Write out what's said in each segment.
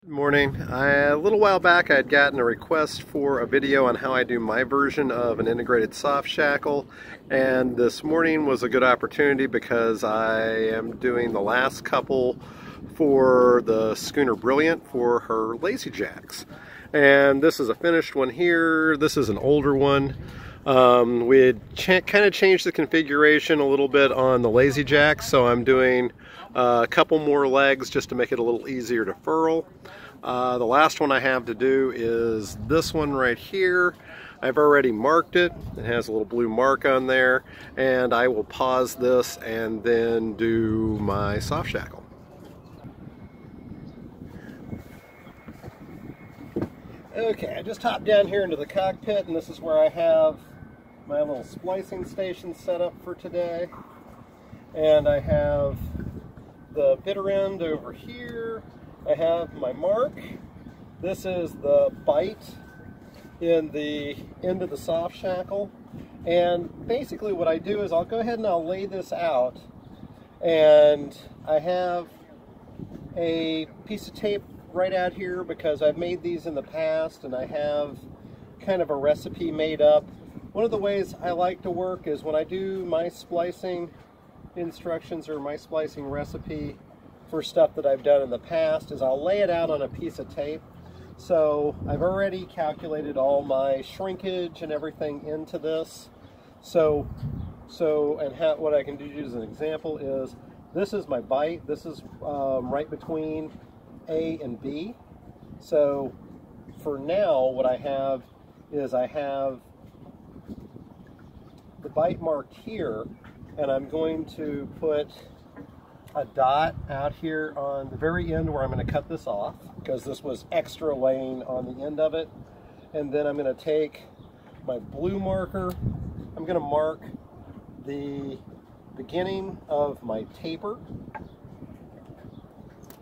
Good morning. A little while back I had gotten a request for a video on how I do my version of an integrated soft shackle, and this morning was a good opportunity because I am doing the last couple for the Schooner Brilliant for her lazy jacks. And this is a finished one here. This is an older one. We had kind of changed the configuration a little bit on the lazy jack, so I'm doing a couple more legs just to make it a little easier to furl. The last one I have to do is this one right here. I've already marked it. It has a little blue mark on there, and I will pause this and then do my soft shackle. Okay, I just hopped down here into the cockpit, and this is where I have my little splicing station set up for today. And I have the bitter end over here. I have my mark. This is the bite in the end of the soft shackle. And basically what I do is I'll go ahead and I'll lay this out. And I have a piece of tape right out here because I've made these in the past and I have kind of a recipe made up. One of the ways I like to work is when I do my splicing instructions or my splicing recipe for stuff that I've done in the past is I'll lay it out on a piece of tape. So I've already calculated all my shrinkage and everything into this. What I can do as an example is this is my bite. This is right between A and B. So for now what I have is I have the bite marked here, and I'm going to put a dot out here on the very end where I'm going to cut this off because this was extra laying on the end of it. And then I'm going to take my blue marker. I'm going to mark the beginning of my taper.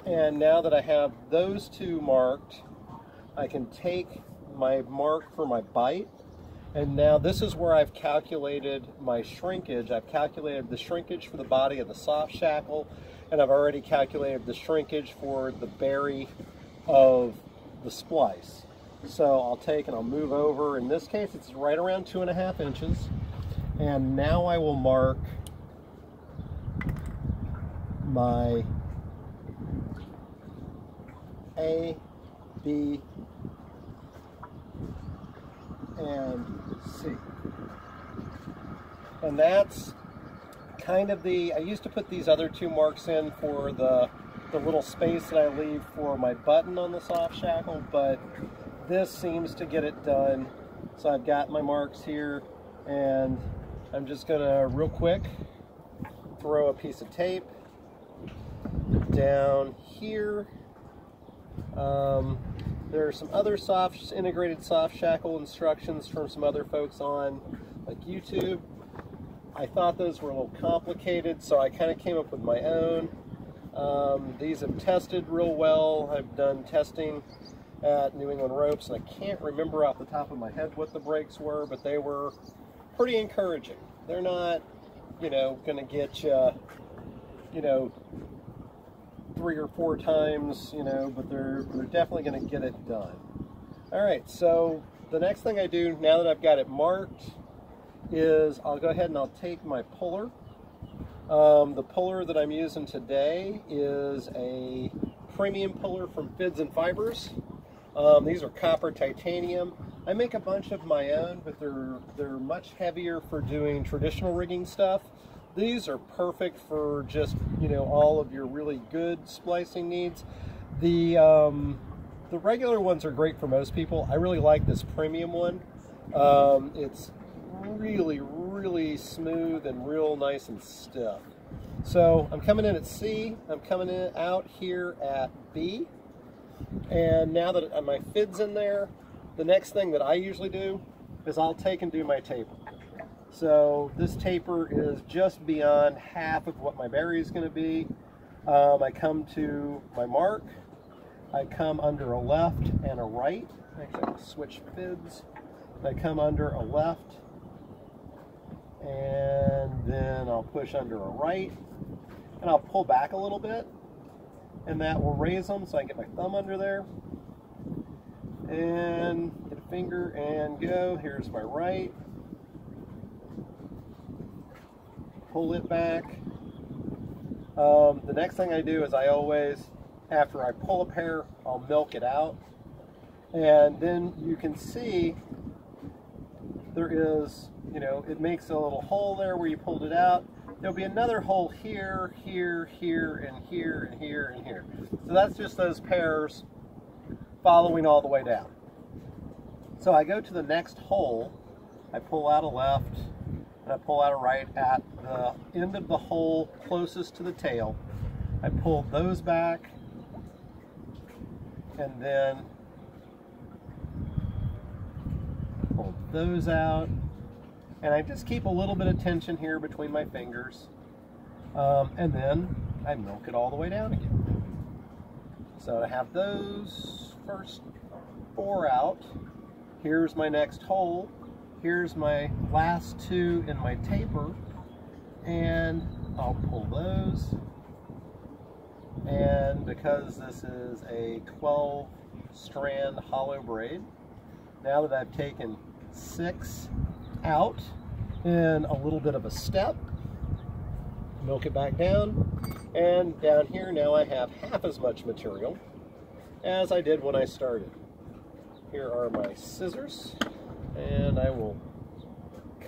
And now that I have those two marked, I can take my mark for my bite. And now this is where I've calculated my shrinkage. I've calculated the shrinkage for the body of the soft shackle, and I've already calculated the shrinkage for the berry of the splice. So I'll take and I'll move over. In this case, it's right around 2.5 inches. And now I will mark my A, B, and C. And that's kind of I used to put these other two marks in for the little space that I leave for my button on the soft shackle, but this seems to get it done. So I've got my marks here, and I'm just gonna real quick throw a piece of tape down here. There are some other integrated soft shackle instructions from some other folks on like YouTube. I thought those were a little complicated, so I kind of came up with my own. These have tested real well. I've done testing at New England Ropes, and I can't remember off the top of my head what the breaks were, but they were pretty encouraging. They're not, going to get you, 3 or 4 times, but they're definitely going to get it done. All right, so the next thing I do now that I've got it marked is I'll go ahead and I'll take my puller. The puller that I'm using today is a premium puller from Fids and Fibers. These are copper titanium. I make a bunch of my own, but they're much heavier for doing traditional rigging stuff. These are perfect for just, all of your really good splicing needs. The regular ones are great for most people. I really like this premium one. It's really, really smooth and real nice and stiff. So I'm coming in at C. I'm coming out here at B. And now that my fid's in there, the next thing that I usually do is I'll take and do my taper. So this taper is just beyond half of what my berry is going to be. I come to my mark. I come under a left and a right. Actually, I'll switch fids. I come under a left, and then I'll push under a right, and I'll pull back a little bit. and that will raise them so I can get my thumb under there and get a finger and go. Here's my right. Pull it back. The next thing I do is I always, after I pull a pair, I'll milk it out. And then you can see there is, you know, it makes a little hole there where you pulled it out. There'll be another hole here, here, here, and here, and here, and here. So that's just those pairs following all the way down. So I go to the next hole, I pull out a left, and I pull out a right at the end of the hole closest to the tail. I pull those back, and then pull those out. And I just keep a little bit of tension here between my fingers. And then I milk it all the way down again. So I have those first 4 out. Here's my next hole. Here's my last 2 in my taper. And I'll pull those. And because this is a 12 strand hollow braid, now that I've taken 6 out in a little bit of a step, milk it back down, and down here now I have half as much material as I did when I started. Here are my scissors, and I will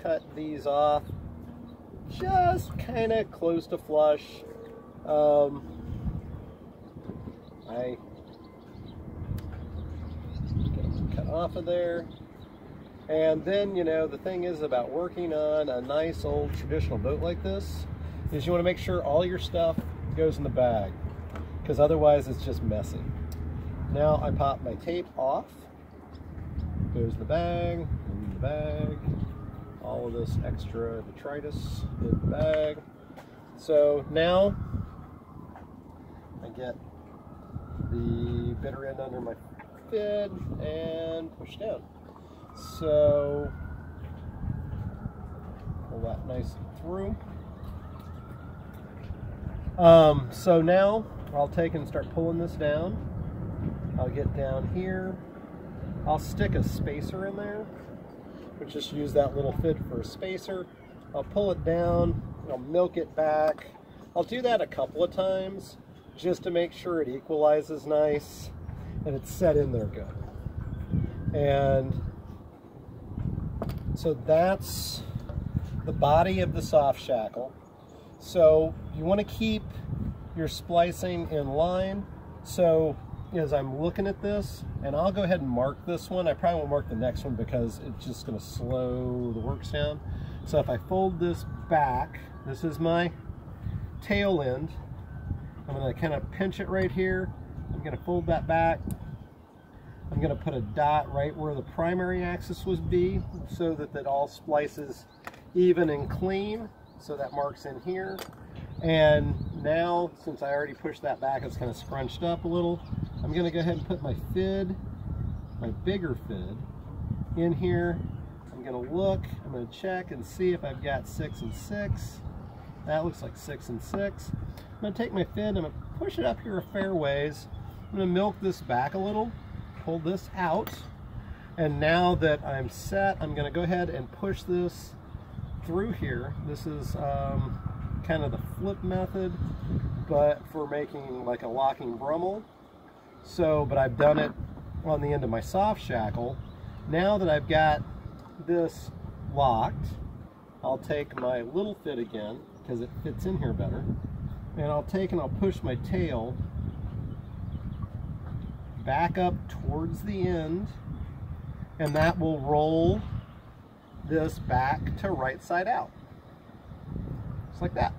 cut these off just kind of close to flush. I get them cut off of there. And then, you know, the thing is about working on a nice old traditional boat like this is you want to make sure all your stuff goes in the bag, because otherwise it's just messy. Now I pop my tape off, goes in the bag, all of this extra detritus in the bag. So now I get the bitter end under my fid and push down. So pull that nice through. So now I'll take and start pulling this down. I'll get down here. I'll stick a spacer in there, but just use that little fid for a spacer. I'll pull it down. I'll milk it back. I'll do that a couple of times just to make sure it equalizes nice and it's set in there good. And so that's the body of the soft shackle. So you want to keep your splicing in line. So as I'm looking at this, and I'll go ahead and mark this one. I probably won't mark the next one because it's just going to slow the works down. So if I fold this back, this is my tail end. I'm going to kind of pinch it right here. I'm going to fold that back. I'm going to put a dot right where the primary axis would be so that that all splices even and clean. So that marks in here. And now, since I already pushed that back, it's kind of scrunched up a little. I'm going to go ahead and put my fid, my bigger fid, in here. I'm going to look, I'm going to check and see if I've got 6 and 6. That looks like 6 and 6. I'm going to take my fid, I'm going to push it up here a fair ways. I'm going to milk this back a little. Pull this out, and now that I'm set, I'm going to go ahead and push this through here. This is kind of the flip method, but for making like a locking brummel. So, but I've done it on the end of my soft shackle. Now that I've got this locked, I'll take my little fid again, because it fits in here better, and I'll take and I'll push my tail back up towards the end, and that will roll this back to right side out, just like that.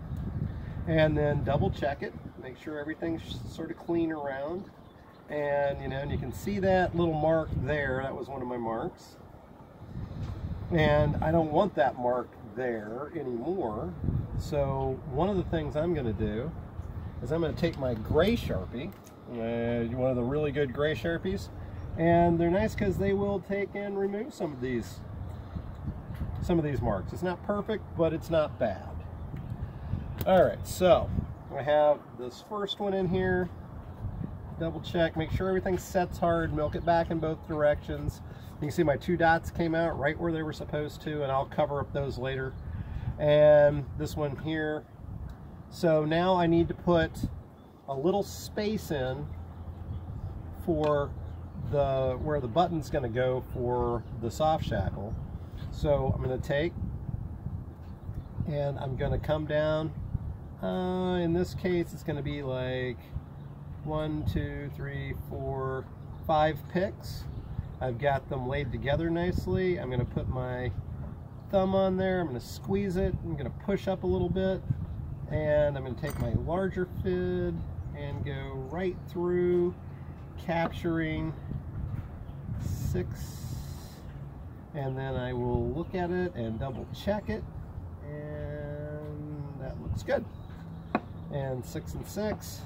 And then double check it, make sure everything's sort of clean around, and you know, and you can see that little mark there. That was one of my marks, and I don't want that mark there anymore. So one of the things I'm going to do is I'm going to take my gray Sharpie, one of the really good gray Sharpies, and they're nice because they will take and remove some of these marks. It's not perfect, but it's not bad. All right, so I have this first one in here. double check, make sure everything sets hard, milk it back in both directions. You can see my 2 dots came out right where they were supposed to, and I'll cover up those later. And this one here. So now I need to put a little space in for where the button's going to go for the soft shackle. So I'm going to take and I'm going to come down. In this case, it's going to be like 1, 2, 3, 4, 5 picks. I've got them laid together nicely. I'm going to put my thumb on there. I'm going to squeeze it. I'm going to push up a little bit, and I'm going to take my larger fid and go right through, capturing 6, and then I will look at it and double check it, and that looks good. And 6 and 6,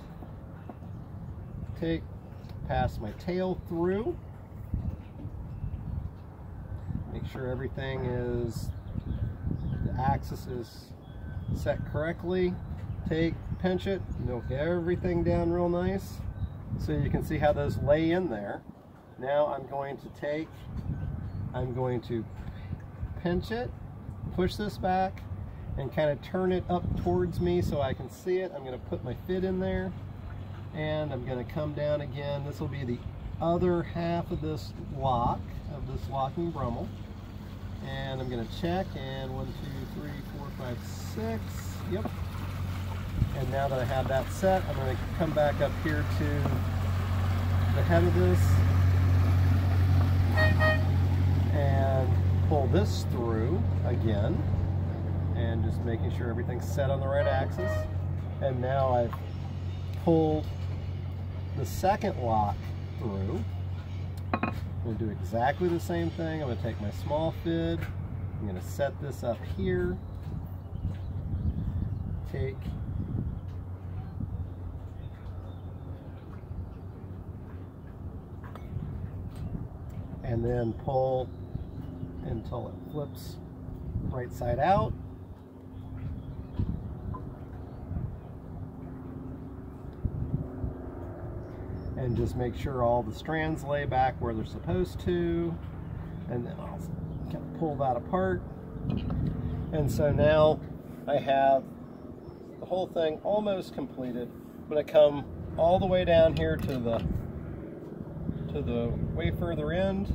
pass my tail through, make sure everything is, the axis is set correctly, pinch it, milk everything down real nice so you can see how those lay in there. Now I'm going to pinch it, push this back, and kind of turn it up towards me so I can see it. I'm going to put my fid in there, and I'm going to come down again. This will be the other half of this lock, of this locking brummel. And I'm going to check, and 1, 2, 3, 4, 5, 6, yep. And now that I have that set, I'm going to come back up here to the head of this and pull this through again, and just making sure everything's set on the right axis. And now I've pulled the second lock through. I'm going to do exactly the same thing. I'm going to take my small fid, I'm going to set this up here, and then pull until it flips right side out. And just make sure all the strands lay back where they're supposed to, and then I'll kind of pull that apart. And so now I have the whole thing almost completed. I'm going to come all the way down here to the way further end,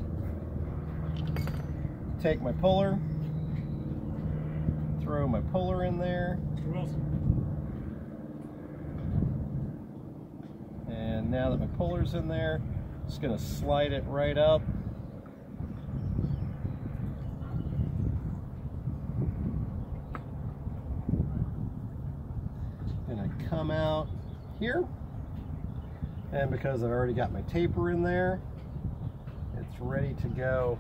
take my puller, throw my puller in there, and now that my puller's in there, I'm just going to slide it right up. Going to come out here, and because I've already got my taper in there, it's ready to go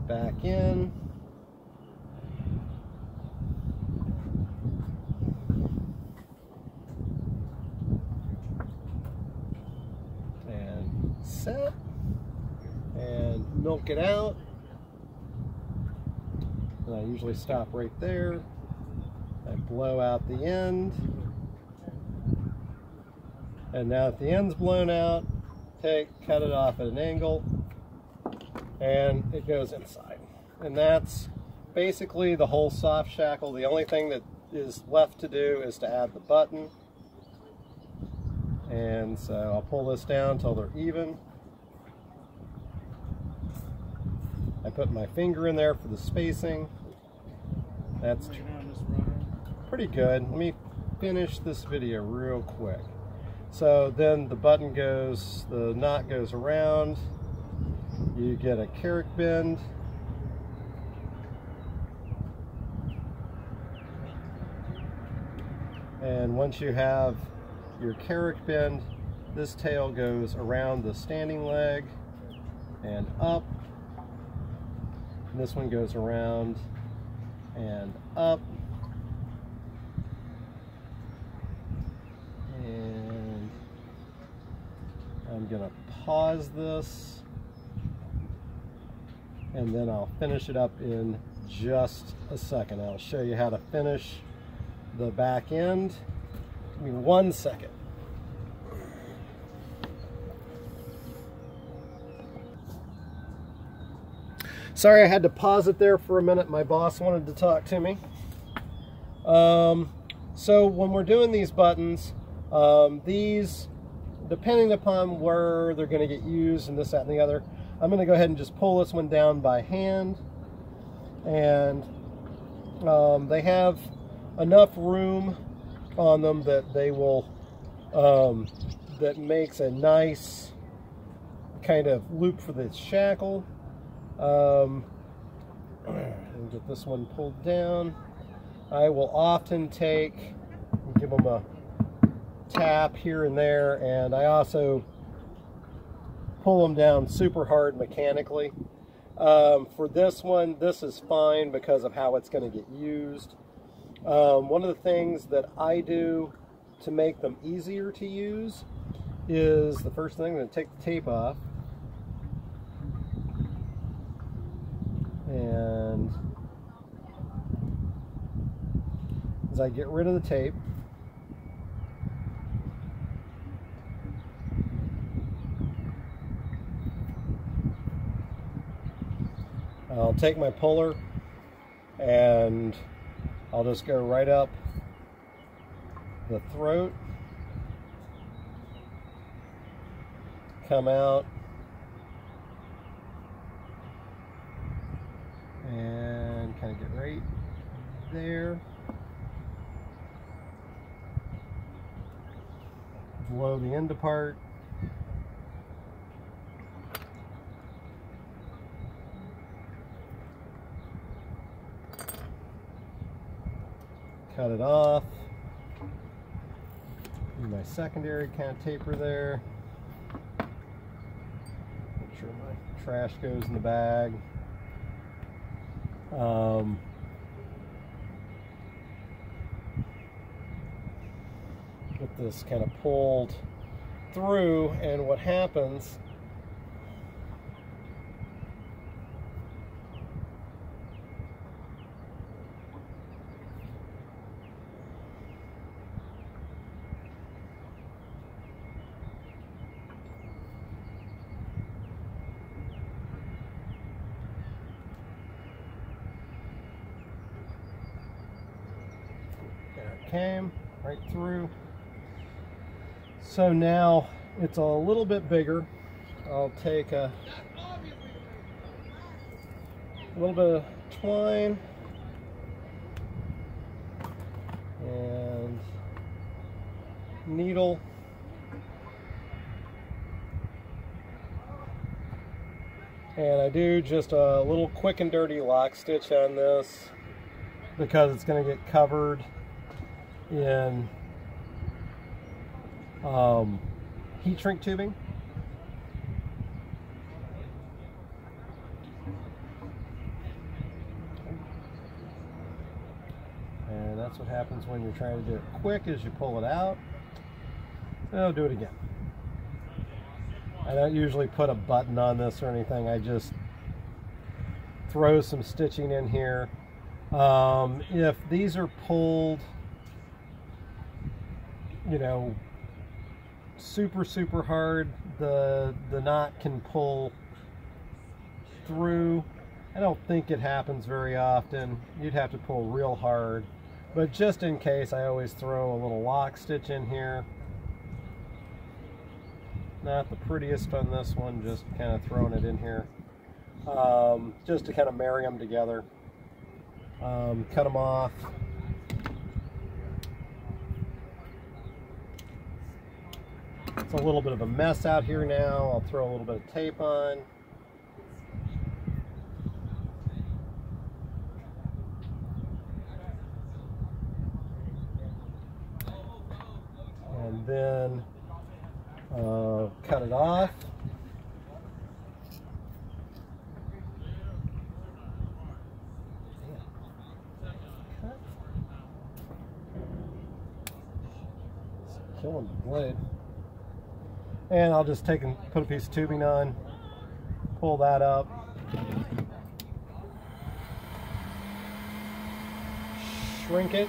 back in. And set, and milk it out. And I usually stop right there. I blow out the end. And now that the end's blown out, cut it off at an angle, and it goes inside. And that's basically the whole soft shackle. The only thing that is left to do is to add the button. And so I'll pull this down until they're even. I put my finger in there for the spacing. That's pretty good. Let me finish this video real quick. So then the button goes, the knot goes around, you get a carrick bend, and once you have your carrick bend, this tail goes around the standing leg and up, and this one goes around and up, and I'm going to pause this, and then I'll finish it up in just a second. I'll show you how to finish the back end. Give me 1 second. Sorry I had to pause it there for a minute. My boss wanted to talk to me. So when we're doing these buttons, these, depending upon where they're going to get used and this, that, and the other, I'm going to go ahead and just pull this one down by hand. And they have enough room on them that they will, that makes a nice kind of loop for the shackle. And get this one pulled down. I will often give them a tap here and there, and I also pull them down super hard mechanically. For this one, this is fine because of how it's going to get used. One of the things that I do to make them easier to use is, the first thing, I'm going to take the tape off. And as I get rid of the tape, I'll take my puller and I'll just go right up the throat, come out, and kind of get right there. Blow the end apart. Cut it off. Do my secondary kind of taper there. Make sure my trash goes in the bag. Get this kind of pulled through, and what happens came right through. So now it's a little bit bigger. I'll take a little bit of twine and needle, and I do just a little quick and dirty lock stitch on this because it's going to get covered in heat shrink tubing. And that's what happens when you're trying to do it quick, is you pull it out. And I'll do it again. I don't usually put a button on this or anything. I just throw some stitching in here. If these are pulled, you know, super hard, the knot can pull through. I don't think it happens very often. You'd have to pull real hard, but just in case, I always throw a little lock stitch in here. Not the prettiest on this one, just kind of throwing it in here, just to kind of marry them together. Cut them off. It's a little bit of a mess out here now. I'll throw a little bit of tape on. And then cut it off. It's killing the blade. And I'll just take and put a piece of tubing on, pull that up, shrink it,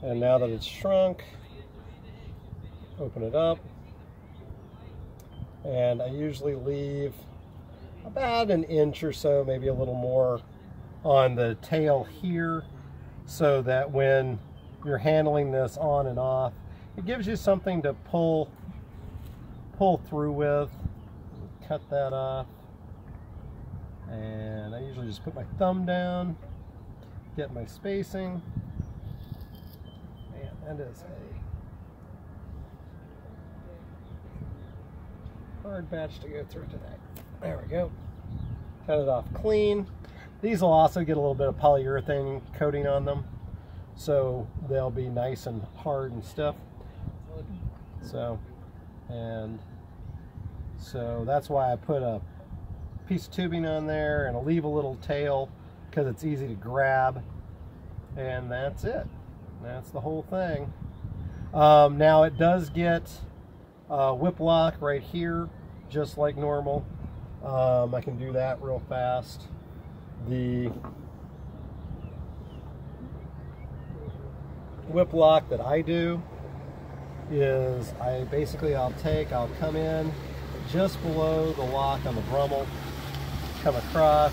And now that it's shrunk, open it up. And I usually leave about an inch or so, maybe a little more, on the tail here, so that when you're handling this on and off, it gives you something to pull through with. Cut that off. And I usually just put my thumb down, get my spacing. Man, that is a hard batch to go through today. There we go. Cut it off clean. These will also get a little bit of polyurethane coating on them, so they'll be nice and hard and stiff. So that's why I put a piece of tubing on there and I'll leave a little tail because it's easy to grab, and that's it. That's the whole thing. Now it does get whip lock right here, just like normal. I can do that real fast. The whip lock that I do is I'll come in just below the lock on the brummel, come across,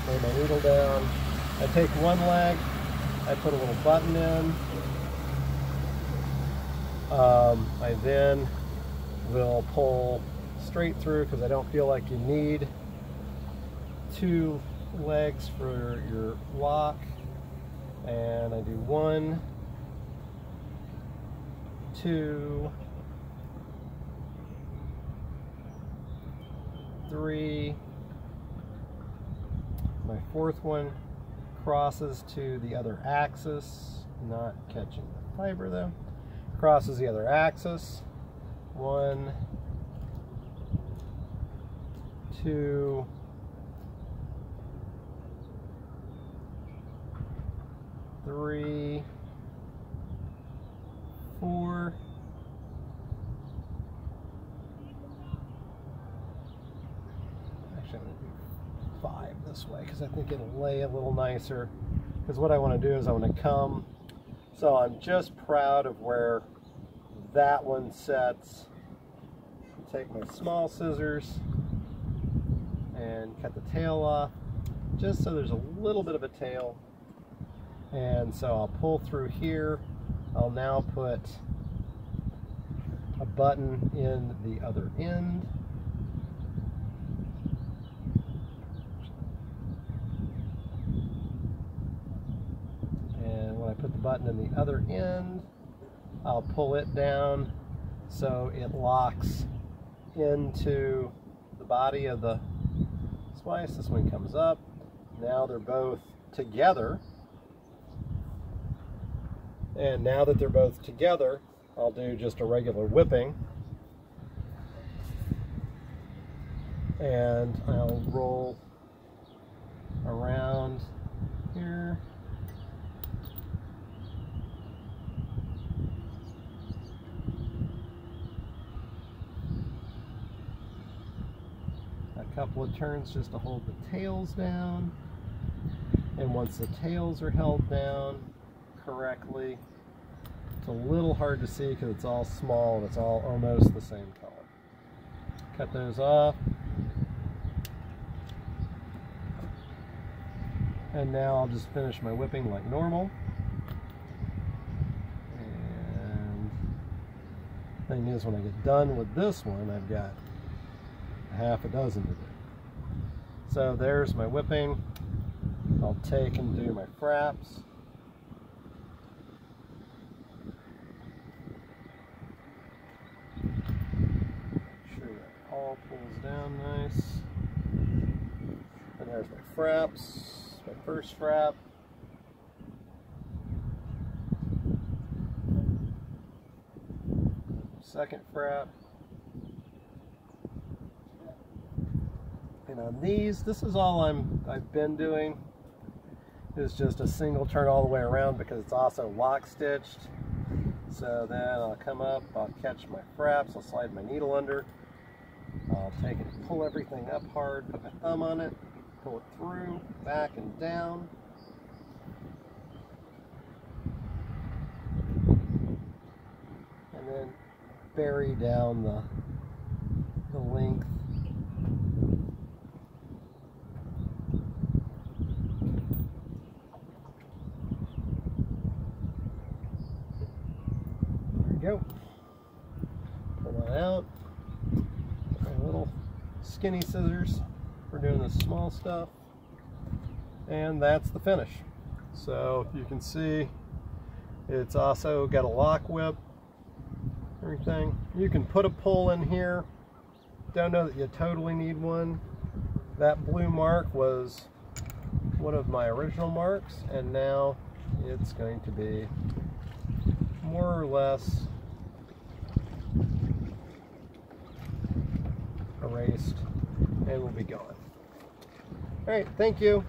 lay my needle down. I take one leg, I put a little button in. I then will pull straight through because I don't feel like you need two legs for your lock. And I do 1, 2, 3. My fourth one crosses to the other axis, not catching the fiber though. Crosses the other axis. 1, 2, 3, 4. Actually, I'm going to do 5 this way because I think it'll lay a little nicer. Because what I want to do is I want to come. So I'm just proud of where that one sets. Take my small scissors and cut the tail off, just so there's a little bit of a tail. And so I'll pull through here. I'll now put a button in the other end. And when I put the button in the other end, I'll pull it down so it locks into the body of the splice. This one comes up. Now they're both together. And now that they're both together, I'll do just a regular whipping. And I'll roll around here. A couple of turns just to hold the tails down. And once the tails are held down correctly, it's a little hard to see because it's all small and it's all almost the same color. Cut those off. And now I'll just finish my whipping like normal. And the thing is, when I get done with this one, I've got half a dozen to do. So there's my whipping. I'll take and do my fraps. Make sure that all pulls down nice. And there's my fraps. My first frap. Second frap. And on these, this is all I've been doing, is just a single turn all the way around because it's also lock stitched. So then I'll come up, I'll catch my fraps, I'll slide my needle under, I'll take it and pull everything up hard, put my thumb on it, pull it through, back and down. then bury down the length. There we go. Pull that out. My little skinny scissors for doing the small stuff. And that's the finish. So you can see it's also got a lock whip, everything. You can put a pull in here. Don't know that you totally need one. That blue mark was one of my original marks, and now it's going to be more or less erased and will be gone. All right, thank you.